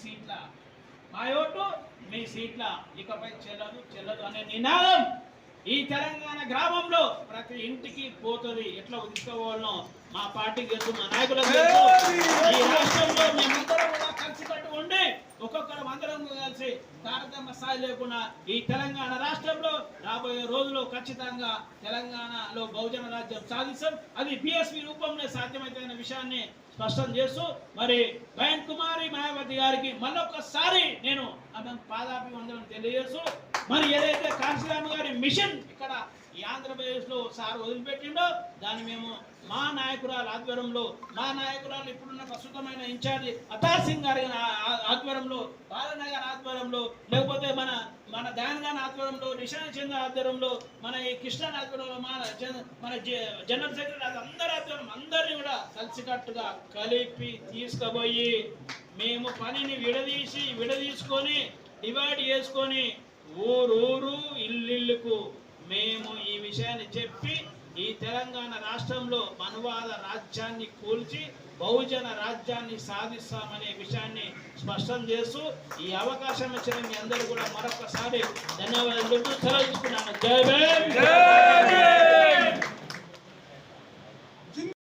సీట్ల, మా ఓటు మీ సీట్ల ఇకపై చెల్లదు అనే నినాదం ఈ తెలంగాణ గ్రామంలో ప్రతి ఇంటికి పోతుంది. ఎట్లా తీసుకోవాలనో మా పార్టీకి తెలుసు, మా నాయకులకు తెలుసు. ఈ రాష్ట్రంలో మేమందరం కూడా కలిసికట్టు ఉండి ఒక్కొక్కరు అందరం కలిసి తారతమ్య స్థాయి లేకుండా ఈ తెలంగాణ రాష్ట్రంలో రాబోయే రోజుల్లో ఖచ్చితంగా తెలంగాణలో బహుజన రాజ్యం సాధిస్తాం. అది బిఎస్పీ రూపంలో సాధ్యమైతే విషయాన్ని స్పష్టం చేస్తూ మరి బయన్ కుమారి మాయావతి గారికి మళ్ళొక్కసారి నేను పాదాభివందనం తెలియజేస్తూ మరి ఏదైతే కాశీరామ్ గారి మిషన్ ఇక్కడ ఈ ఆంధ్రప్రదేశ్ లో సార్ వదిలిపెట్టిండో దాన్ని మేము మా నాయకురాలు ఆధ్వర్యంలో, మా నాయకురాలు ఇప్పుడున్న ప్రస్తుతమైన ఇన్ఛార్జి అతార్ సింగ్ గారి ఆధ్వర్యంలో, బాలనగర్ ఆధ్వర్యంలో, లేకపోతే మన దయాన్ గారి ఆధ్వర్యంలో, నిశాంత్ చంద్ర ఆధ్వర్యంలో, మన ఈ కృష్ణ ఆధ్వర్యంలో, మన జనరల్ సెక్రటరీ అందరి ఆధ్వర్యం అందరినీ కూడా కలిసికట్టుగా కలిపి తీసుకుపోయి మేము పనిని విడదీసుకొని డివైడ్ చేసుకొని ఊరు ఇల్లుకు మేము ఈ విషయాన్ని చెప్పి ఈ తెలంగాణ రాష్ట్రంలో మనువాద రాజ్యాన్ని కూల్చి బహుజన రాజ్యాన్ని సాధిస్తామనే విషయాన్ని స్పష్టం చేస్తూ ఈ అవకాశం ఇచ్చిన మీ అందరూ కూడా మరొకసారి ధన్యవాదాలు తెలుపుతూ సెలవు తీసుకున్నాను. జై భీమ్.